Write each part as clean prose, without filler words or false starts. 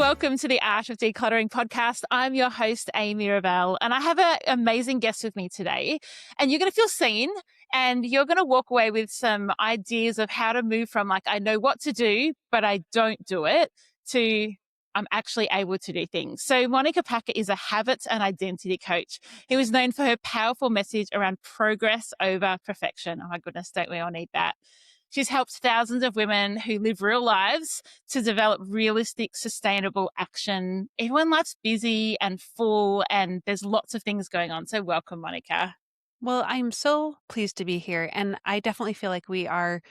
welcome to the Art of Decluttering podcast. I'm your host, Amy Ravel, and I have an amazing guest with me today. And you're going to feel seen and you're going to walk away with some ideas of how to move from I know what to do, but I don't do it, to I'm actually able to do things. So Monica Packer is a habits and identity coach who is known for her powerful message around progress over perfection. Oh my goodness, don't we all need that? She's helped thousands of women who live real lives to develop realistic, sustainable action, even when life's busy and full and there's lots of things going on. So welcome, Monica. Well, I'm so pleased to be here, and I definitely feel like we are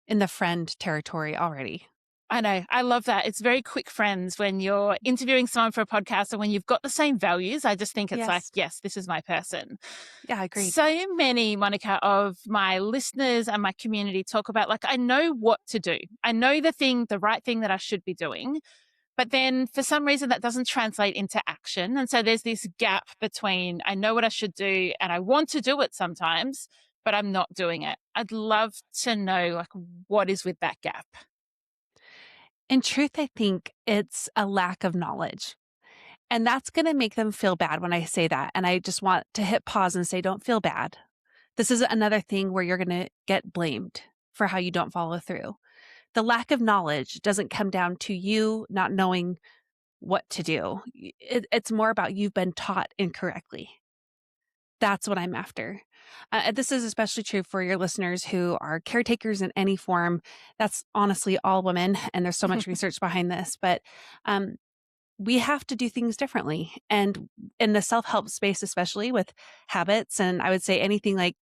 in the friend territory already. I know. I love that. It's very quick friends when you're interviewing someone for a podcast and when you've got the same values. I just think it's Yes. yes, this is my person. Yeah, agreed. So many, Monica, of my listeners and my community talk about I know what to do. I know the right thing that I should be doing. But then for some reason that doesn't translate into action. And so there's this gap between I know what I should do and I want to do it sometimes, but I'm not doing it. I'd love to know what is with that gap. In truth, I think it's a lack of knowledge. And that's going to make them feel bad when I say that. And I just want to hit pause and say, don't feel bad. This is another thing where you're going to get blamed for how you don't follow through. The lack of knowledge doesn't come down to you not knowing what to do. It's more about you've been taught incorrectly. That's what I'm after. This is especially true for your listeners who are caretakers in any form. That's honestly all women, and there's so much research behind this. But um, we have to do things differently. And in the self-help space, especially with habits, and I would say anything like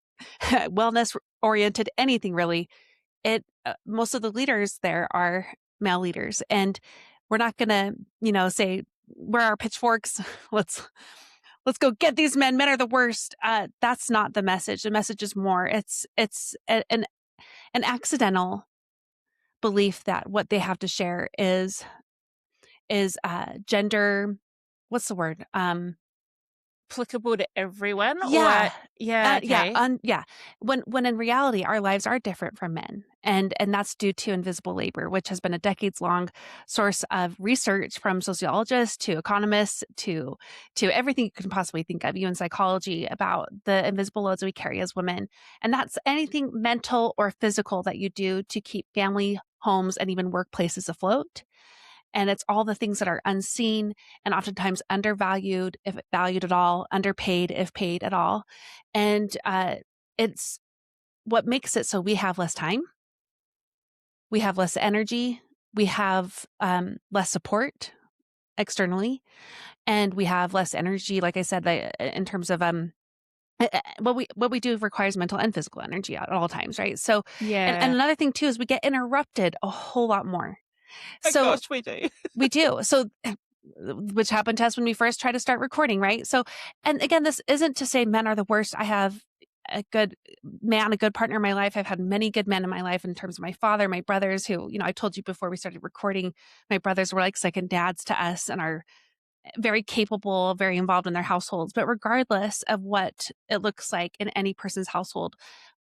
wellness oriented, anything really, most of the leaders there are male leaders. And we're not going to, say, where are pitchforks? Let's go get these men. Men are the worst. That's not the message. The message is more. An accidental belief that what they have to share is gender. What's the word? Applicable to everyone or Yeah. yeah, okay. Yeah. When in reality, our lives are different from men. And that's due to invisible labor, which has been a decades long source of research from sociologists to economists to everything you can possibly think of, even psychology, about the invisible loads we carry as women. And that's anything mental or physical that you do to keep family, homes, and even workplaces afloat. And it's all the things that are unseen and oftentimes undervalued, if valued at all, underpaid, if paid at all. And it's what makes it so we have less time, we have less energy, we have less support externally, and we have less energy, like I said, in terms of what we do requires mental and physical energy at all times, right? So, and Yeah. another thing too is we get interrupted a whole lot more. Oh So gosh, we do. we do. So, which happened to us when we first tried to start recording, right? So, and again, this isn't to say men are the worst. I have a good man, a good partner in my life. I've had many good men in my life in terms of my father, my brothers, who, I told you before we started recording, my brothers were like second dads to us and are very capable, very involved in their households. But regardless of what it looks like in any person's household,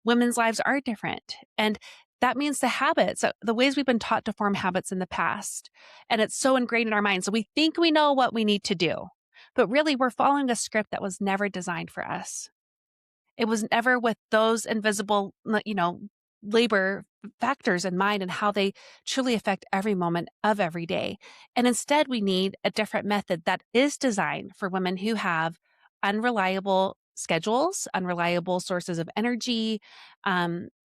women's lives are different. And that means the habits, the ways we've been taught to form habits in the past. And it's so ingrained in our minds. So we think we know what we need to do, but really we're following a script that was never designed for us. It was never with those invisible, labor factors in mind and how they truly affect every moment of every day. And instead, we need a different method that is designed for women who have unreliable schedules, unreliable sources of energy,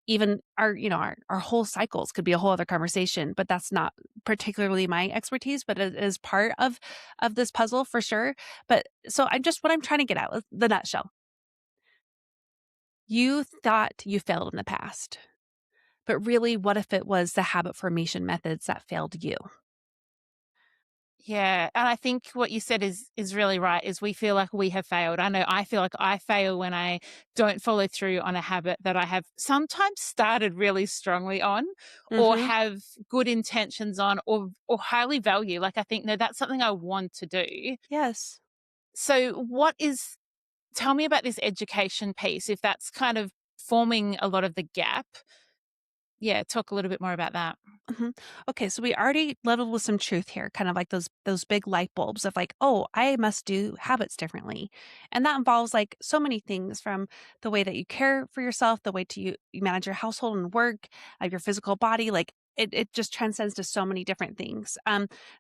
even our whole cycles could be a whole other conversation, but that's not particularly my expertise, but it is part of this puzzle for sure. But so what I'm trying to get at, the nutshell. You thought you failed in the past, but really, what if it was the habit formation methods that failed you? Yeah, and I think what you said is really right, is we feel like we have failed. I know I feel like I fail when I don't follow through on a habit that I have sometimes started really strongly on or Mhm. have good intentions on or highly value. I think, no, that's something I want to do. Yes. So tell me about this education piece, if that's kind of forming a lot of the gap. Yeah, talk a little bit more about that. Mhm. Okay, so we already leveled with some truth here, kind of like those big light bulbs of like, oh, I must do habits differently. And that involves like so many things from the way that you care for yourself, the way you manage your household and work, your physical body, like it just transcends to so many different things.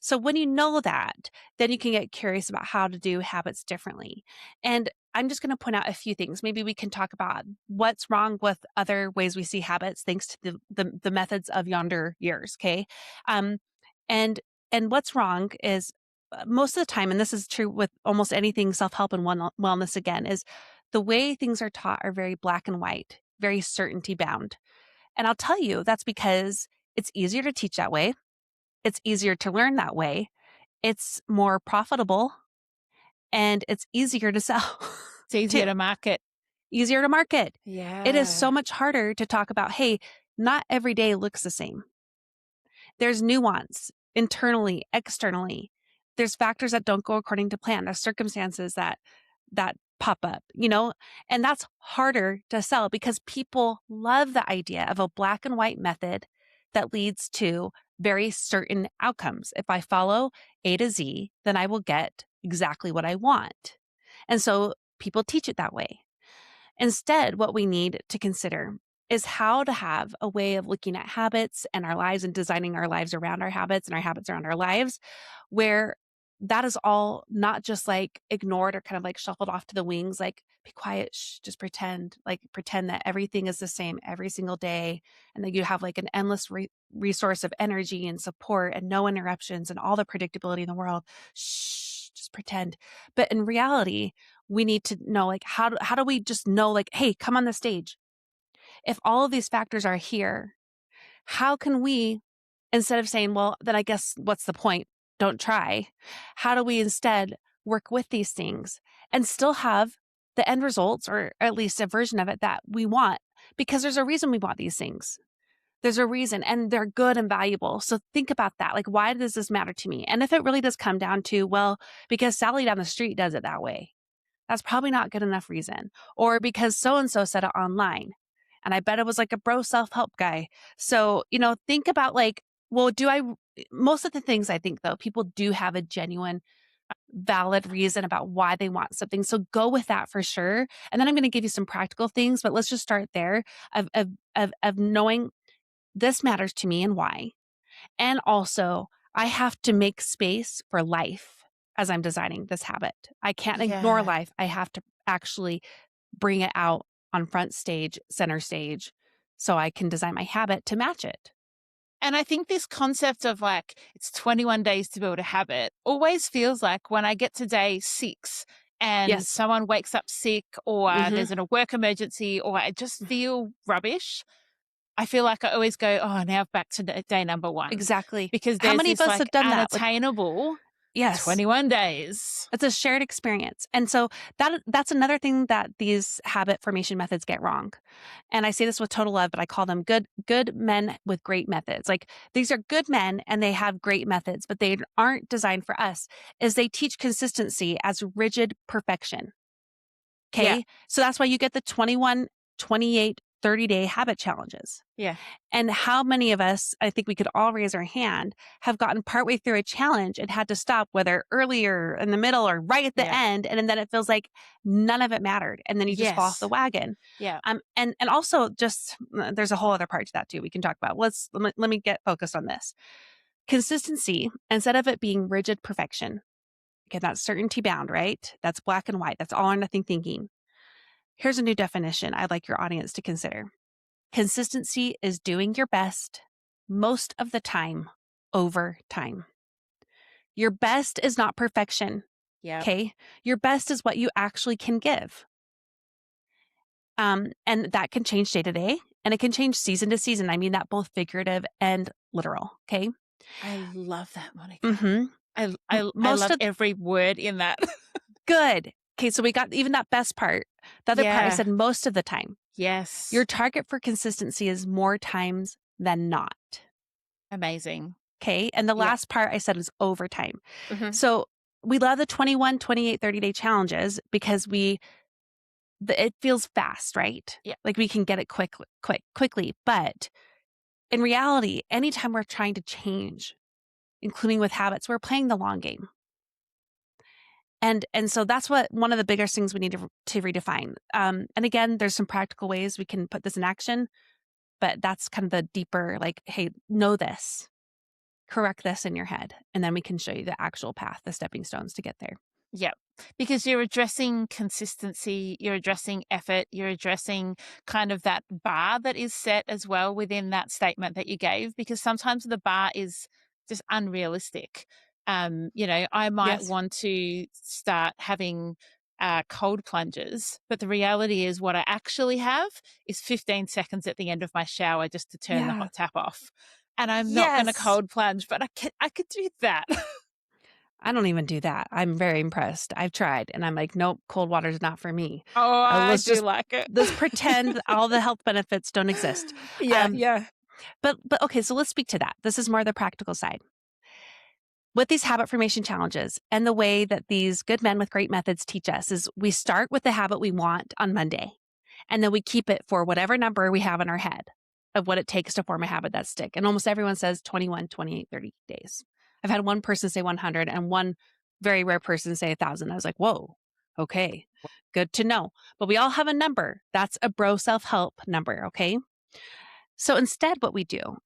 So when you know that, then you can get curious about how to do habits differently. And I'm just going to point out a few things. Maybe we can talk about what's wrong with other ways we see habits, thanks to the methods of yonder years. Okay, um, and and what's wrong is most of the time, and this is true with almost anything self help and wellness. Again, is the way things are taught are very black and white, very certainty bound. And I'll tell you that's because it's easier to teach that way. It's easier to learn that way. It's more profitable and it's easier to sell It's easier too. to market. Easier to market. It is so Yeah. much harder to talk about, hey, not every day looks the same. There's nuance internally, externally. There's factors that don't go according to plan. There's circumstances that pop up, and that's harder to sell because people love the idea of a black and white method that leads to very certain outcomes. If I follow A to Z, then I will get exactly what I want. And so people teach it that way. Instead, what we need to consider is how to have a way of looking at habits and our lives and designing our lives around our habits and our habits around our lives, where that is all not just like ignored or kind of like shuffled off to the wings, like be quiet, shh, just pretend that everything is the same every single day. And that you have like an endless resource of energy and support and no interruptions and all the predictability in the world. Shh, just pretend. But in reality, we need to know like how do we just know like, hey, come on the stage. If all of these factors are here, how can we, instead of saying, well, then I guess what's the point? Don't try. How do we instead work with these things and still have the end results, or at least a version of it that we want? Because there's a reason we want these things. There's a reason, and they're good and valuable. So think about that. Like, why does this matter to me? And if it really does come down to, well, because Sally down the street does it that way, that's probably not good enough reason. Or because so and so said it online. And I bet it was like a bro self help guy. So, think about like, well, most of the things I think though, people do have a genuine, valid reason about why they want something. So go with that for sure. And then I'm going to give you some practical things, but let's just start there of knowing this matters to me and why. And also, I have to make space for life as I'm designing this habit. I can't ignore Yeah. life. I have to actually bring it out on front stage, center stage, so I can design my habit to match it. And I think this concept of like, it's 21 days to build a habit always feels like when I get to day 6 and Yes. someone wakes up sick or Hmm. there's a work emergency or I just feel rubbish, I feel like I always go, oh, now back to day number 1 Exactly. because How there's many of this us like have done that? Like, unattainable yes. 21 days. It's a shared experience. And so that's another thing that these habit formation methods get wrong. And I say this with total love, but I call them good men with great methods. Like these are good men and they have great methods, but they aren't designed for us. Is they teach consistency as rigid perfection. Yeah. Okay? So that's why you get the 21, 28, 30-day habit challenges. Yeah. And how many of us, I think we could all raise our hand, have gotten partway through a challenge and had to stop, whether earlier, in the middle, or right at the Yeah. end. And then it feels like none of it mattered. And then you just fall off the Yes. wagon. Yeah. And also just there's a whole other part to that too we can talk about. Let me get focused on this. Consistency, instead of it being rigid perfection. Okay, that's certainty bound, right? That's black and white. That's all or nothing thinking. Here's a new definition I'd like your audience to consider. Consistency is doing your best most of the time over time. Your best is not perfection. Yeah. Okay. Your best is what you actually can give. And that can change day to day and it can change season to season. I mean that both figurative and literal. Okay. I love that, Monica. Mm-hmm. I Most love of every word in that. good. Okay. So we got even that best part. The other part I Yeah. said most of the time. Your Yes. target for consistency is more times than not. Amazing. Okay. And the Yeah. last part I said was overtime. Mhm. So we love the 21, 28, 30-day challenges because it feels fast, right? Yeah. Like we can get it quickly. But In reality, anytime we're trying to change, including with habits, we're playing the long game. And so that's what one of the biggest things we need to redefine. And again, there's some practical ways we can put this in action, but that's kind of the deeper, like, hey, know this, correct this in your head, and then we can show you the actual path, the stepping stones to get there. Yep. Because you're addressing consistency, you're addressing effort, you're addressing kind of that bar that is set as well within that statement that you gave, because sometimes the bar is just unrealistic. I might Yes. want to start having cold plunges, but the reality is what I actually have is 15 seconds at the end of my shower just to turn the Yeah. hot tap off. And I'm not going to Yes. cold plunge, but I could do that. I don't even do that. I'm very impressed. I've tried and I'm like, nope, cold water is not for me. Oh, I Let's do just like it. let's pretend all the health benefits don't exist. Yeah, Um, yeah. but okay, so let's speak to that. This is more the practical side. With these habit formation challenges and the way that these good men with great methods teach us is we start with the habit we want on Monday, and then we keep it for whatever number we have in our head of what it takes to form a habit that stick. And almost everyone says 21, 28, 30 days. I've had one person say 100 and one very rare person say 1,000. I was like, whoa, okay, good to know. But we all have a number. That's a bro self-help number, okay? So instead, what we do,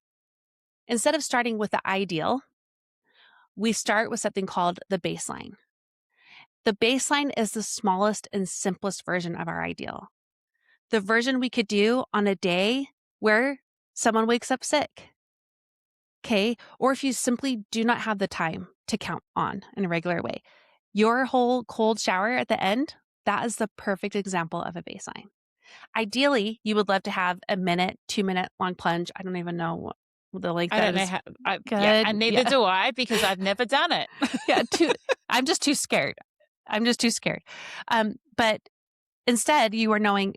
instead of starting with the ideal, we start with something called the baseline. The baseline is the smallest and simplest version of our ideal. The version we could do on a day where someone wakes up sick. Okay. Or if you simply do not have the time to count on in a regular way, your whole cold shower at the end, that is the perfect example of a baseline. Ideally, you would love to have a minute, 2-minute long plunge. I don't even know what the length I that don't know is. how. Yeah, Good. and neither Yeah. do I because I've never done it. Yeah. I'm just too scared. I'm just too scared. But instead, you are knowing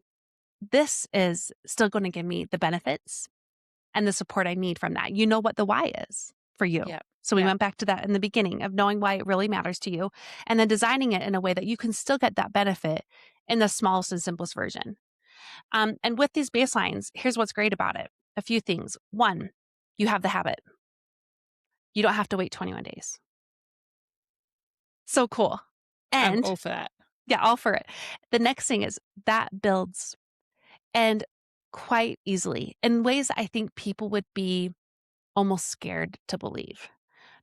this is still going to give me the benefits and the support I need from that. You know what the why is for you. Yeah, So we yeah. went back to that in the beginning of knowing why it really matters to you and then designing it in a way that you can still get that benefit in the smallest and simplest version. And with these baselines, here's what's great about it. A few things. One, you have the habit. You don't have to wait 21 days. So cool. I'm And all for that. yeah, all for it. The next thing is that builds and quite easily in ways that I think people would be almost scared to believe.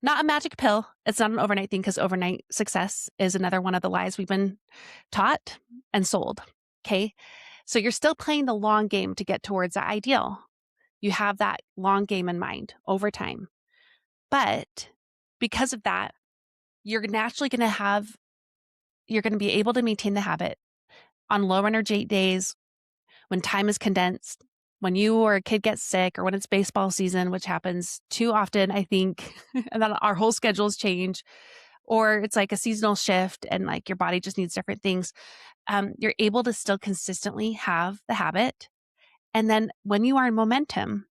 Not a magic pill. It's not an overnight thing because overnight success is another one of the lies we've been taught and sold. Okay. So you're still playing the long game to get towards the ideal. You have that long game in mind over time. But because of that, you're naturally going to you're going to be able to maintain the habit on low energy days when time is condensed, when you or a kid gets sick, or when it's baseball season, which happens too often, I think, and then our whole schedules change, or it's like a seasonal shift and like your body just needs different things, you're able to still consistently have the habit. And then when you are in momentum,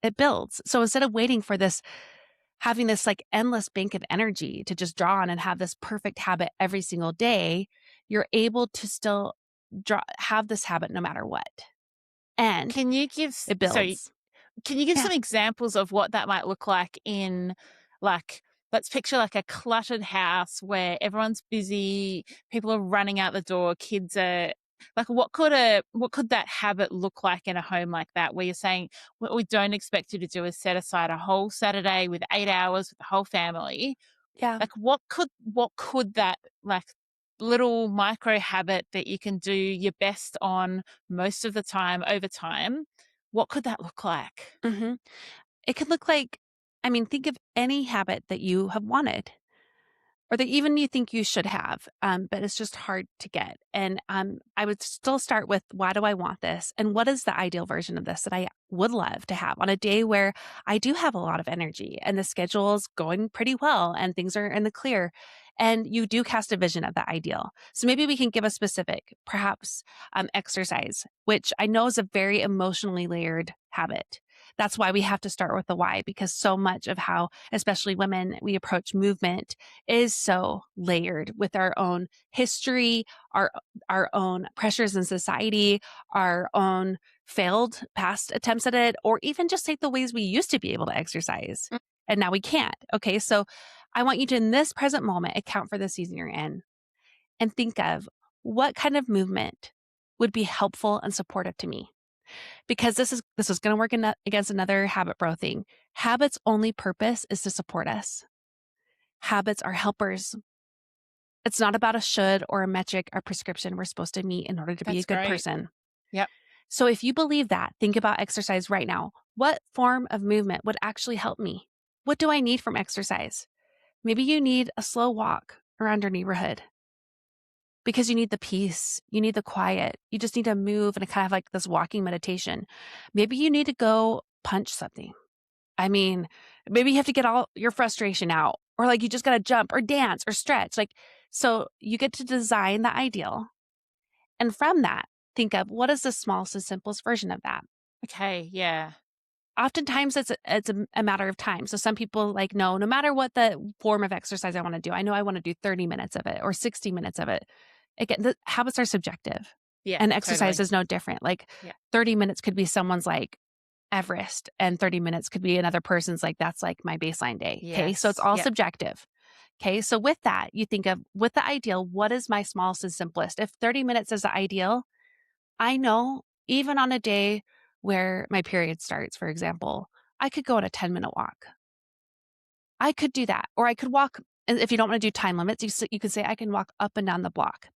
it builds. So instead of waiting for this, having this like endless bank of energy to just draw on and have this perfect habit every single day, you're able to still have this habit no matter what. And Can you it sorry, builds. can you give Yeah. some examples of what that might look like in, like, let's picture like a cluttered house where everyone's busy, people are running out the door, kids are like, what could that habit look like in a home like that, where you're saying what we don't expect you to do is set aside a whole Saturday with 8 hours with the whole family. Yeah. Like what could that, like, little micro habit that you can do your best on most of the time over time, what could that look like? hmm It could look like, I mean, think of any habit that you have wanted or that even you think you should have, but it's just hard to get. And I would still start with why do I want this? And what is the ideal version of this that I would love to have on a day where I do have a lot of energy and the schedule is going pretty well and things are in the clear. And you do cast a vision of that ideal. So maybe we can give a specific, perhaps exercise, which I know is a very emotionally layered habit That's why we have to start with the why, because so much of how, especially women, we approach movement is so layered with our own history, our our own pressures in society, our own failed past attempts at it, or even just like the ways we used to be able to exercise Mm. and now we can't. Okay. So I want you to, in this present moment, account for the season you're in and think of what kind of movement would be helpful and supportive to me. Because this is going to work against another habit bro thing. Habits' only purpose is to support us. Habits are helpers. It's not about a should or a metric or prescription we're supposed to meet in order to be a That's good great. person. Yep. So if you believe that, think about exercise right now. What form of movement would actually help me? What do I need from exercise? Maybe you need a slow walk around your neighborhood because you need the peace, you need the quiet, you just need to move and kind of like this walking meditation. Maybe you need to go punch something. I mean, maybe you have to get all your frustration out, or like you just got to jump or dance or stretch. Like, so you get to design the ideal. And from that, think of what is the smallest and simplest version of that. Okay. Yeah. Oftentimes it's a matter of time. So some people like, no matter what the form of exercise I want to do, I know I want to do 30 minutes of it or 60 minutes of it. Again, the habits are subjective Yeah. and exercise Totally. is no different. Like Yeah. 30 minutes could be someone's like Everest and 30 minutes could be another person's like, that's like my baseline day. Okay. So it's Yes. all Yep. subjective. Okay. So with that, you think of with the ideal, what is my smallest and simplest? If 30 minutes is the ideal, I know even on a day where my period starts, for example, I could go on a 10-minute walk. I could do that. Or I could walk. And if you don't want to do time limits, you could say I can walk up and down the block.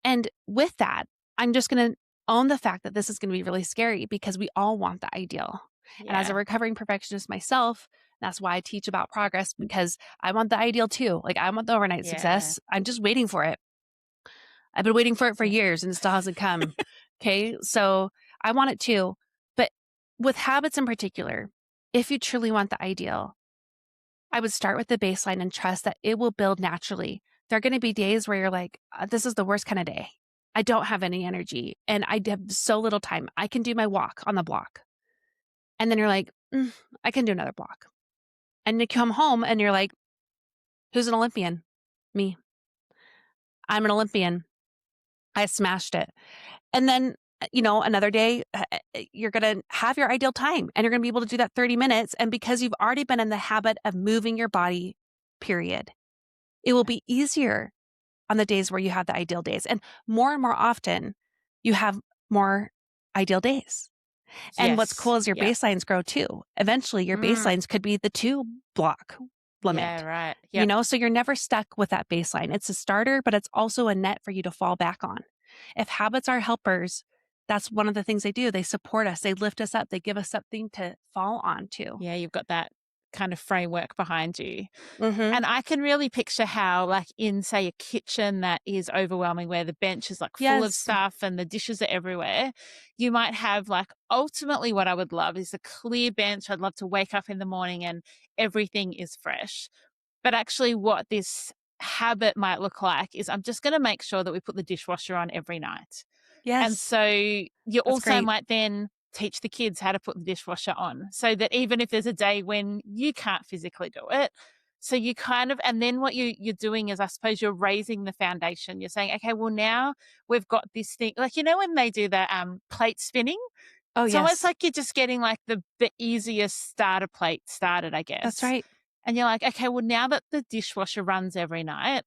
And with that, I'm just going to own the fact that this is going to be really scary because we all want the ideal. And as a Yeah. recovering perfectionist myself, that's why I teach about progress because I want the ideal too. Like I want the overnight Yeah. success. I'm just waiting for it. I've been waiting for it for Yeah. years and it still hasn't come. Okay. So I want it too. But with habits in particular, if you truly want the ideal, I would start with the baseline and trust that it will build naturally. There are going to be days where you're like, this is the worst kind of day. I don't have any energy and I have so little time. I can do my walk on the block. And then you're like, I can do another block. And you come home and you're like, who's an Olympian? Me. I'm an Olympian. I smashed it. And then, another day, you're going to have your ideal time and you're going to be able to do that 30 minutes. And because you've already been in the habit of moving your body, period, it will be easier on the days where you have the ideal days. And more often, you have more ideal days. And what's Yes. cool is your Yep. baselines grow too. Eventually, your Mm. baselines could be the 2 block Yeah. limit. Right. Yep. So you're never stuck with that baseline. It's a starter, but it's also a net for you to fall back on. If habits are helpers, that's one of the things they do. They support us, they lift us up, they give us something to fall onto. Yeah. You've got that kind of framework behind you. Mm-hmm. And I can really picture how, like, in, say, a kitchen that is overwhelming, where the bench is like full of Yes. stuff and the dishes are everywhere, you might have, like, ultimately, what I would love is a clear bench. I'd love to wake up in the morning and everything is fresh. But actually, what this habit might look like is I'm just going to make sure that we put the dishwasher on every night. And Yes. so you That's also great. might then teach the kids how to put the dishwasher on so that even if there's a day when you can't physically do it, so you kind of, and then what you're doing is, I suppose, you're raising the foundation. You're saying, okay, well, now we've got this thing, like, when they do the plate spinning, Oh, it's almost yes. like you're just getting like the easiest starter plate started, I That's guess. right. And you're like, okay, well, now that the dishwasher runs every night,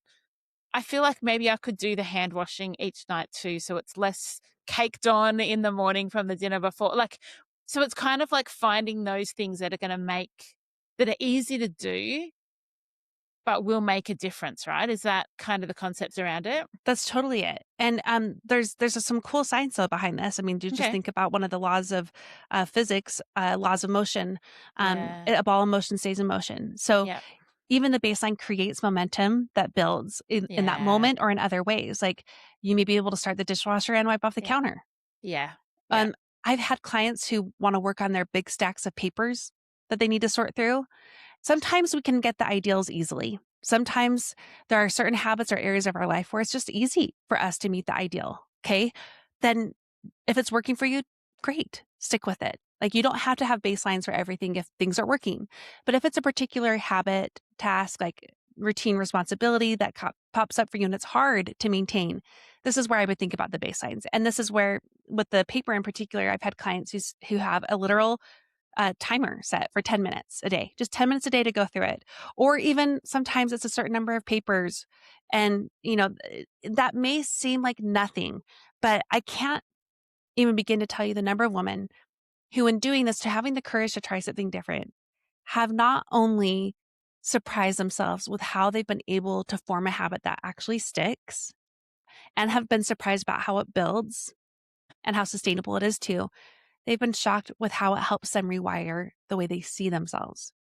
I feel like maybe I could do the hand washing each night too. So it's less caked on in the morning from the dinner before. Like, so it's kind of like finding those things that are going to that are easy to do, but will make a difference, right? Is that kind of the concept around it? That's totally it. And there's some cool science though behind this. I mean, do you just Okay. think about one of the laws of physics, laws of motion. Yeah. A ball in motion stays in motion. So Yeah. even the baseline creates momentum that builds in that Yeah. moment or in other ways. Like you may be able to start the dishwasher and wipe off the Yeah. counter. Yeah. Yeah. Um, I've had clients who want to work on their big stacks of papers that they need to sort through. Sometimes we can get the ideals easily. Sometimes there are certain habits or areas of our life where it's just easy for us to meet the ideal. Okay. Then if it's working for you, great, stick with it. Like you don't have to have baselines for everything if things are working. But if it's a particular habit, task, like routine responsibility that pops up for you and it's hard to maintain, this is where I would think about the baselines. And this is where, with the paper in particular, I've had clients who have a literal timer set for 10 minutes a day, just 10 minutes a day to go through it. Or even sometimes it's a certain number of papers. And, that may seem like nothing, but I can't even begin to tell you the number of women who, in doing this, to having the courage to try something different, have not only surprised themselves with how they've been able to form a habit that actually sticks and have been surprised about how it builds and how sustainable it is too. They've been shocked with how it helps them rewire the way they see themselves.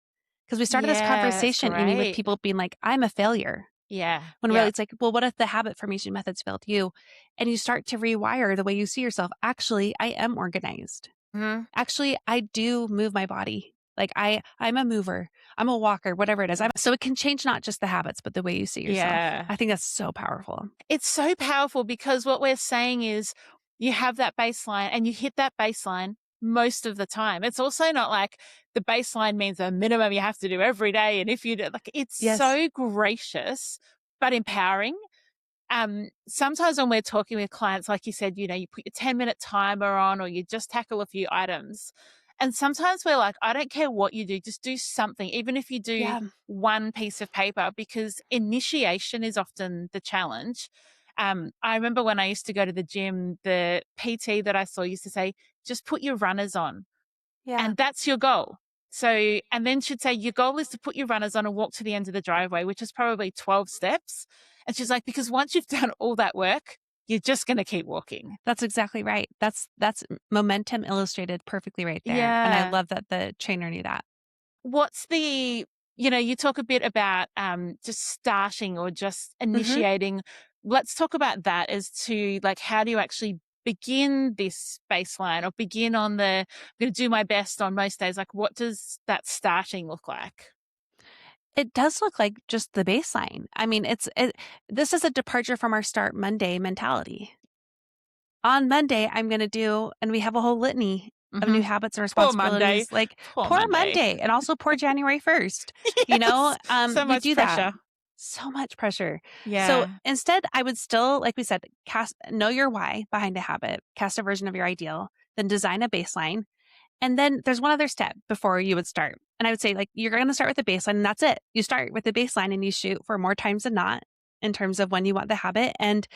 Because we started this Yeah, that's conversation, Amy, with great. people being like, I'm a failure. Yeah, When really yeah. it's like, well, what if the habit formation methods failed you? And you start to rewire the way you see yourself. Actually, I am organized. Mhm. Actually, I do move my body. Like I'm a mover. I'm a walker, whatever it is. So it can change not just the habits, but the way you see yourself. Yeah. I think that's so powerful. It's so powerful because what we're saying is you have that baseline and you hit that baseline most of the time. It's also not like the baseline means a minimum you have to do every day. And if you do, like, it's Yes. so gracious, but empowering. Sometimes when we're talking with clients, like you said, you put your 10-minute timer on or you just tackle a few items. And sometimes we're like, I don't care what you do, just do something, even if you do Yeah. one piece of paper, because initiation is often the challenge. I remember when I used to go to the gym, the PT that I saw used to say, just put your runners on. Yeah. And that's your goal. So, and then she'd say, your goal is to put your runners on and walk to the end of the driveway, which is probably 12 steps. And she's like, because once you've done all that work, you're just going to keep walking. That's exactly right. That's momentum illustrated perfectly right there. And I Yeah. love that the trainer knew that. What's you talk a bit about just starting or just Mhm. initiating. Let's talk about that as to like, how do you actually begin this baseline or begin on I'm going to do my best on most days? Like, what does that starting look like? It does look like just the baseline. I mean, this is a departure from our start Monday mentality. On Monday, I'm going to do, and we have a whole litany of Hmm. new habits and Poor Monday. responsibilities, like Poor poor Monday. Monday and also poor January 1st. Yes. So We much do that. pressure. So much pressure. So Yeah. instead, I would still, like we said, know your why behind a habit, cast a version of your ideal, then design a baseline. And then there's one other step before you would start. And I would say, like, you're going to start with the baseline and that's it. You start with the baseline and you shoot for more times than not in terms of when you want the habit. And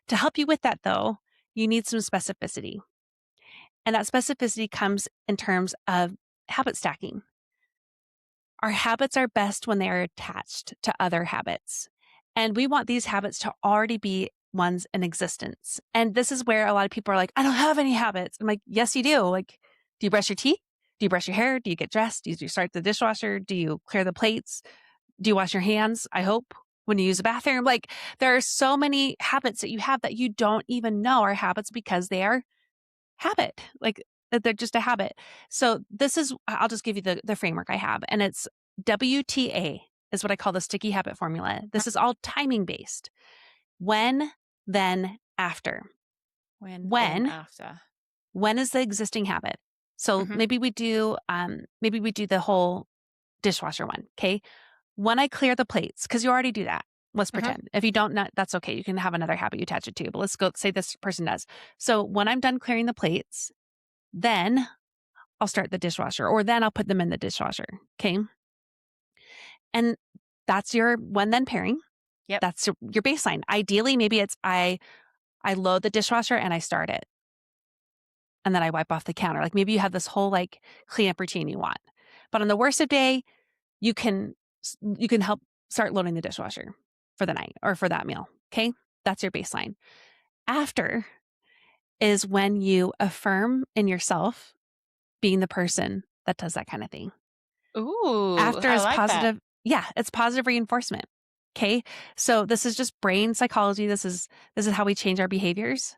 to help you with that, though, you need some specificity. And that specificity comes in terms of habit stacking. Our habits are best when they are attached to other habits. And we want these habits to already be ones in existence. And this is where a lot of people are like, I don't have any habits. I'm like, yes, you do. Like, do you brush your teeth? Do you brush your hair? Do you get dressed? Do you start the dishwasher? Do you clear the plates? Do you wash your hands? I hope when you use the bathroom. Like, there are so many habits that you have that you don't even know are habits because they are habit. Like, they're just a habit. So I'll just give you the framework I have, and it's WTA is what I call the sticky habit formula. This is all timing based. When, then, after. When, then, When, after. when is the existing habit? So Hmm. maybe we do the whole dishwasher one. Okay. When I clear the plates, because you already do that. Let's Hmm. pretend. If you don't, that's okay. You can have another habit you attach it to. But let's go say this person does. So when I'm done clearing the plates, then I'll start the dishwasher or then I'll put them in the dishwasher. Okay. And that's your when then pairing. Yep. That's your baseline. Ideally, maybe it's I load the dishwasher and I start it. And then I wipe off the counter. Like maybe you have this whole like cleanup routine you want. But on the worst of day, you can help start loading the dishwasher for the night or for that meal. Okay. That's your baseline. After is when you affirm in yourself being the person that does that kind of thing. Ooh, After I is like that. positive. Yeah, it's positive reinforcement. Okay. So this is just brain psychology. This is how we change our behaviors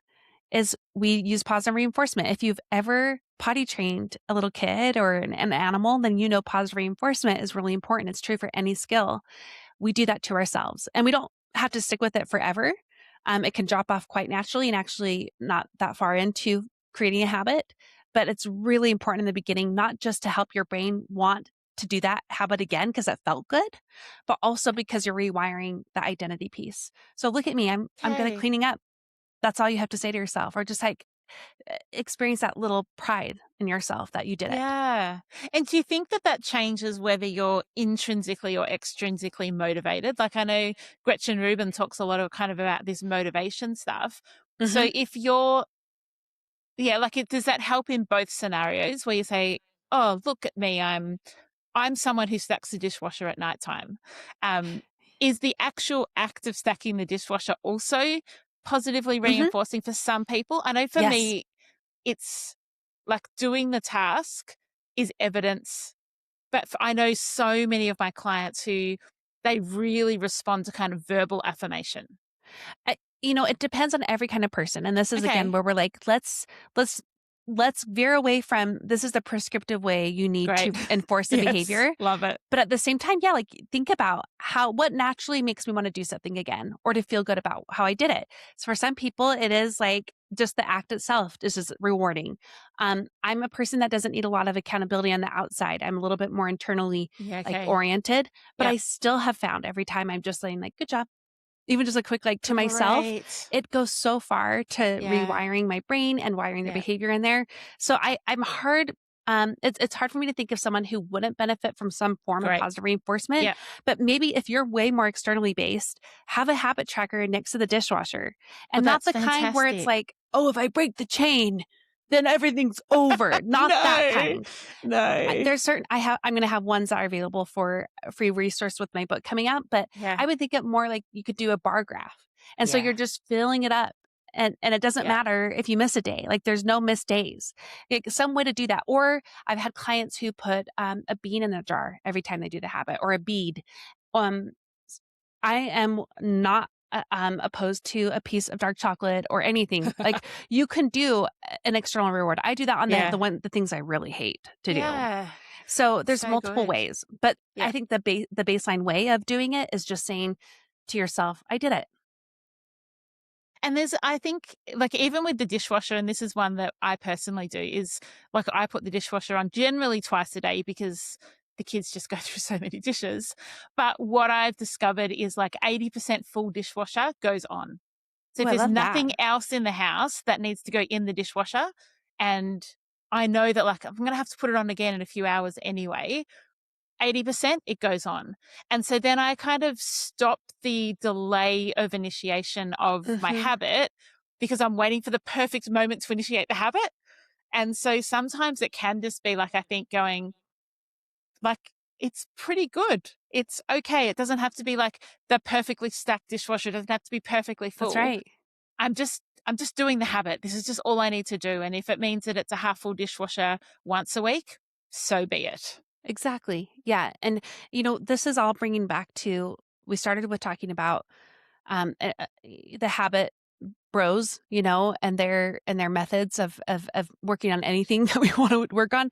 is we use positive reinforcement. If you've ever potty trained a little kid or an animal, then you know positive reinforcement is really important. It's true for any skill. We do that to ourselves and we don't have to stick with it forever. It can drop off quite naturally and actually not that far into creating a habit. but it's really important in the beginning, not just to help your brain want to do that habit again because it felt good, but also because you're rewiring the identity piece. So look at me, I'm good at Okay. cleaning up. That's all you have to say to yourself, or just like experience that little pride in yourself that you did it. Yeah. And do you think that that changes whether you're intrinsically or extrinsically motivated? Like I know Gretchen Rubin talks a lot of kind of about this motivation stuff. Hmm. So if you're, yeah, like does that help in both scenarios where you say, "Oh, look at me, I'm someone who stacks the dishwasher at nighttime." Um, is the actual act of stacking the dishwasher also positively Hmm. reinforcing for some people? I know for Yes. me, it's like doing the task is evidence, but I know so many of my clients who they really respond to kind of verbal affirmation. It depends on every kind of person. And this is again Okay, where we're like, let's let's veer away from this is the prescriptive way you need great. to enforce the Yes, behavior. love it. But at the same time, yeah, like think about what naturally makes me want to do something again or to feel good about how I did it. So for some people, it is like just the act itself is just rewarding. I'm a person that doesn't need a lot of accountability on the outside. I'm a little bit more internally Yeah, like okay. oriented, but Yep. I still have found every time I'm just saying like, good job, even just a quick, like, to myself, Great. it goes so far to Yeah, rewiring my brain and wiring the yeah, behavior in there. So I'm hard, it's hard for me to think of someone who wouldn't benefit from some form of great. positive reinforcement, Yep. but maybe if you're way more externally based, have a habit tracker next to the dishwasher, Oh, and not that's the kind where it's fantastic. like, "Oh, if I break the chain, then everything's over." Not that No, kind. no. There's certain I'm gonna have ones that are available for a free resource with my book coming out, but Yeah, I would think it more like you could do a bar graph. And so you're yeah, just filling it up. And it doesn't yeah. matter if you miss a day. Like there's no missed days. Like, some way to do that. Or I've had clients who put a bean in a jar every time they do the habit, or a bead. Um, I am not opposed to a piece of dark chocolate or anything. Like you can do an external reward. I do that on Yeah, the things I really hate to do. yeah. So there's So multiple good. ways, but I Yeah. think the baseline way of doing it is just saying to yourself, "I did it." And there's, I think, like even with the dishwasher, and this is one that I personally do, is like I put the dishwasher on generally twice a day because the kids just go through so many dishes. But what I've discovered is like 80% full dishwasher goes on. So Oh, if I there's love that. nothing else in the house that needs to go in the dishwasher, and I know that like I'm going to have to put it on again in a few hours anyway, 80% it goes on. And so then I kind of stop the delay of initiation of my Mhm. habit because I'm waiting for the perfect moment to initiate the habit. And so sometimes it can just be like, I think going like, it's pretty good. It's okay. It doesn't have to be like the perfectly stacked dishwasher. It doesn't have to be perfectly That's full. right. I'm just doing the habit. This is just all I need to do. And if it means that it's a half full dishwasher once a week, so be it. Exactly. Yeah, and, this is all bringing back to we started with talking about, the habit bros, and their methods of working on anything that we wanna work on,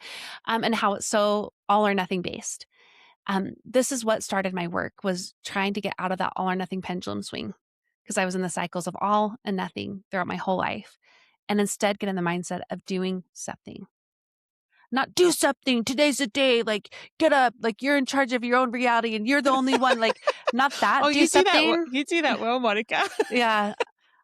and how it's so all or nothing based. This is what started my work, was trying to get out of that all or nothing pendulum swing, because I was in the cycles of all and nothing throughout my whole life, and instead get in the mindset of doing something. Not do something, today's the day, like, get up, like, you're in charge of your own reality and you're the only one, like, not Oh, that, do you do that. something. You do that well, Monica. Yeah,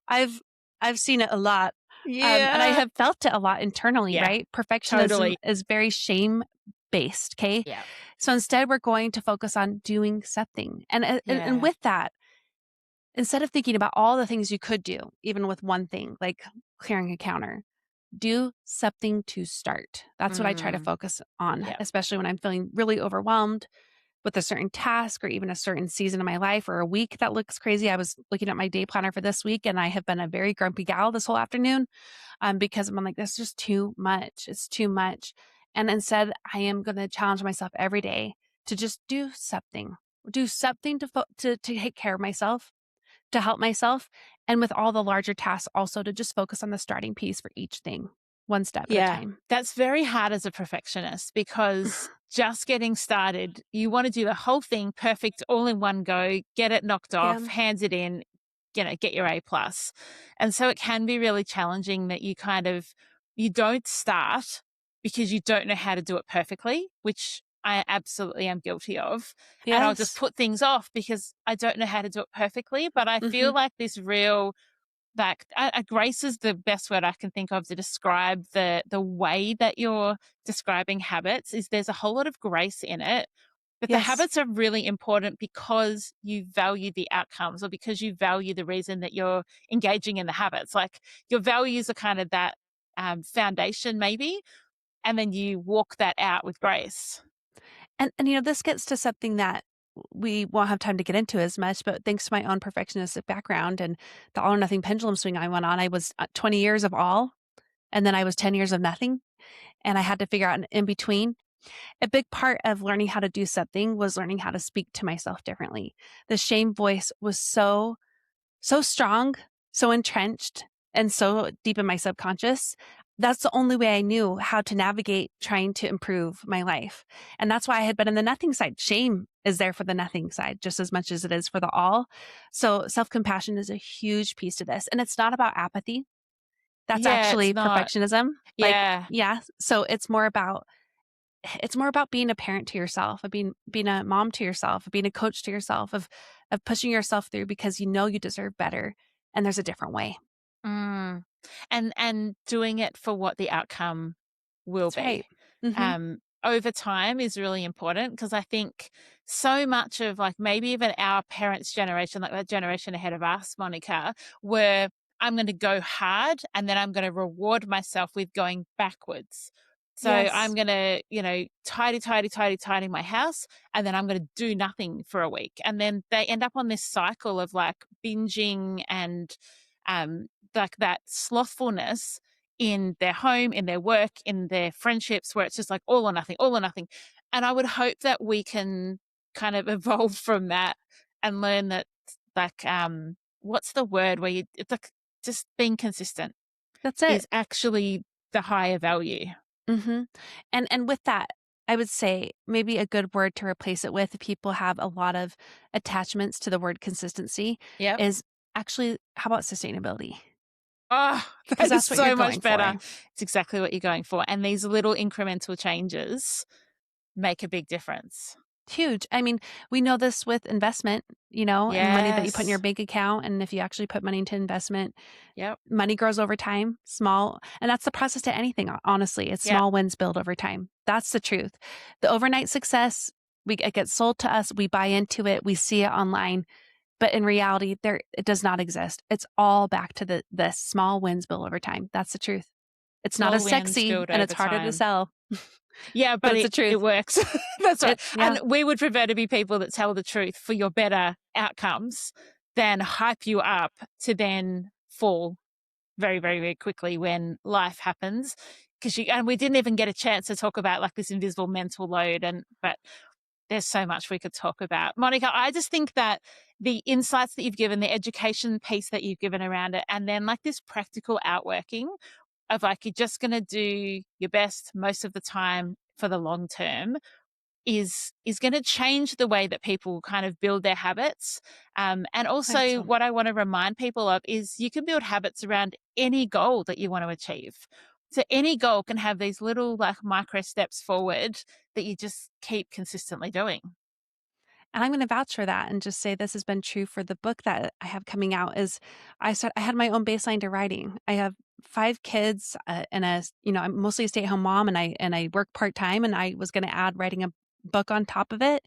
I've I've seen it a lot, and I Yeah. have felt it a lot internally, Yeah, right? Perfectionism totally. is very shame based, okay? Yeah. So instead, we're going to focus on doing something, and Yeah. with that, instead of thinking about all the things you could do, even with one thing, like clearing a counter, do something to start. That's what I try to Mm, focus on, yeah. especially when I'm feeling really overwhelmed with a certain task or even a certain season of my life or a week that looks crazy. I was looking at my day planner for this week and I have been a very grumpy gal this whole afternoon, because I'm like, this is just too much. It's too much. And instead, I am going to challenge myself every day to just do something to take care of myself, to help myself. And with all the larger tasks, also to just focus on the starting piece for each thing, one step at a Yeah. time. That's very hard as a perfectionist because just getting started, you want to do the whole thing perfect all in one go, get it knocked Yeah. off, hands it in, get your A plus. And so it can be really challenging that you kind of you don't start because you don't know how to do it perfectly, which I absolutely am guilty of. And I'll just Yes. put things off because I don't know how to do it perfectly. But I Hmm. feel like this real, like, grace is the best word I can think of to describe the way that you're describing habits, is there's a whole lot of grace in it. But the Yes. habits are really important because you value the outcomes, or because you value the reason that you're engaging in the habits. Like, your values are kind of that foundation, maybe, and then you walk that out with grace. And this gets to something that we won't have time to get into as much, but thanks to my own perfectionistic background and the all or nothing pendulum swing I went on, I was 20 years of all, and then I was 10 years of nothing. And I had to figure out an in between. A big part of learning how to do something was learning how to speak to myself differently. The shame voice was so strong, so entrenched, and so deep in my subconscious. That's the only way I knew how to navigate trying to improve my life. And that's why I had been in the nothing side. Shame is there for the nothing side just as much as it is for the all. So self compassion is a huge piece to this. And it's not about apathy. That's Yeah, it's actually not. perfectionism. Like, Yeah. yeah. So it's more about being a parent to yourself, of being a mom to yourself, of being a coach to yourself, of pushing yourself through because you know you deserve better and there's a different way. Mm. And doing it for what the outcome will That's right. be. Mhm. Over time is really important, because I think so much of, like, maybe even our parents' generation, like that generation ahead of us, Monica, were, I'm going to go hard and then I'm going to reward myself with going backwards. So I'm Yes. going to, tidy, tidy, tidy, tidy my house, and then I'm going to do nothing for a week. And then they end up on this cycle of, like, binging and um, like that slothfulness in their home, in their work, in their friendships, where it's just like all or nothing, all or nothing. And I would hope that we can kind of evolve from that and learn that, like, what's the word where it's like just being consistent That's it. is actually the higher value. Mhm. And with that, I would say maybe a good word to replace it with, if people have a lot of attachments to the word consistency, Yep. is actually how about sustainability? Oh, Because that is that's what you're so much going better. for. It's exactly what you're going for. And these little incremental changes make a big difference. Huge. I mean, we know this with investment, and money that you put in your Yes. bank account. And if you actually put money into investment, Yep. money grows over time, small. And that's the process to anything, honestly. It's Yep. small wins build over time. That's the truth. The overnight success, it gets sold to us. We buy into it. We see it online. But in reality, it does not exist. It's all back to the small wins build over time. That's the truth. It's not Small as wins sexy build and it's over harder to time. sell, Yeah, but but it's the it truth. works. That's right. Yeah. And we would prefer to be people that tell the truth for your better outcomes than hype you up to then fall very, very, very quickly when life happens. Because and we didn't even get a chance to talk about, like, this invisible mental load, but there's so much we could talk about. Monica, I just think that the insights that you've given, the education piece that you've given around it, and then, like, this practical outworking of, like, you're just going to do your best most of the time for the long term, is going to change the way that people kind of build their habits. And I hope also, so. what I want to remind people of is you can build habits around any goal that you want to achieve. So any goal can have these little, like, micro steps forward that you just keep consistently doing. And I'm going to vouch for that and just say this has been true for the book that I have coming out. Is I had my own baseline to writing. I have 5 kids, and I'm mostly a stay-at-home mom, and I work part-time, and I was going to add writing a book on top of it.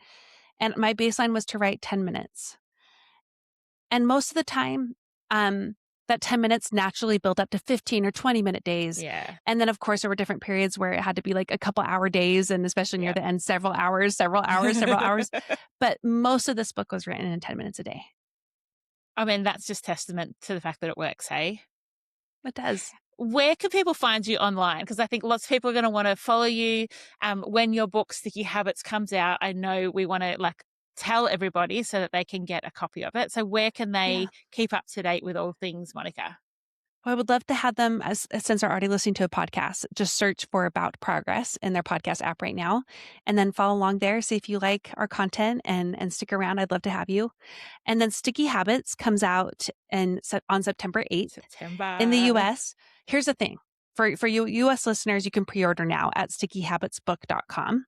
And my baseline was to write 10 minutes. And most of the time, um, that 10 minutes naturally built up to 15 or 20-minute days. Yeah. And then, of course, there were different periods where it had to be like a couple hour days, and especially near Yeah. the end, several hours, several hours, several hours. But most of this book was written in 10 minutes a day. I mean, that's just testament to the fact that it works, hey? It does. Where can people find you online? Because I think lots of people are going to want to follow you. When your book Sticky Habits comes out, I know we want to, like, tell everybody so that they can get a copy of it. So where can they Yeah. keep up to date with all things, Monica? Well, I would love to have them, since they're already listening to a podcast, just search for About Progress in their podcast app right now, and then follow along there. See if you like our content and stick around. I'd love to have you. And then Sticky Habits comes out on September 8th in the September. US. Here's the thing. For you US listeners, you can pre-order now at stickyhabitsbook.com.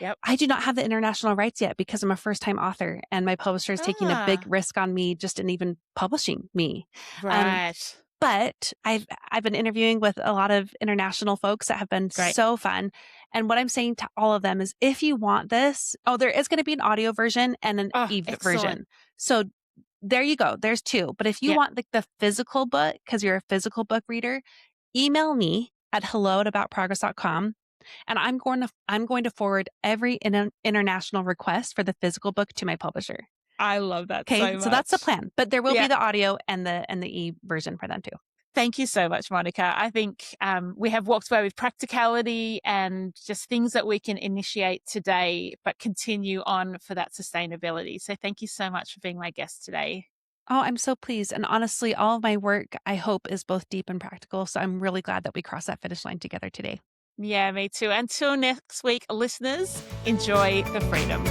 Yep. I do not have the international rights yet because I'm a first-time author and my publisher is taking a big Ah, risk on me just in even publishing me. Um, right. but I've been interviewing with a lot of international folks that have been Great. so fun. And what I'm saying to all of them is if you want this, there is going to be an audio version and an Oh, excellent. version. So there you go. There's two. But if you Yep. want the physical book, because you're a physical book reader, email me at hello@aboutprogress.com and I'm going to forward every international request for the physical book to my publisher. I love that Okay, so so that's the much. plan. But there will be Yeah. the audio and the e version for them too. Thank you so much, Monica. I think we have walked away with practicality and just things that we can initiate today, but continue on for that sustainability. So thank you so much for being my guest today. Oh, I'm so pleased. And honestly, all of my work, I hope, is both deep and practical. So I'm really glad that we crossed that finish line together today. Yeah, me too. Until next week, listeners, enjoy the freedom.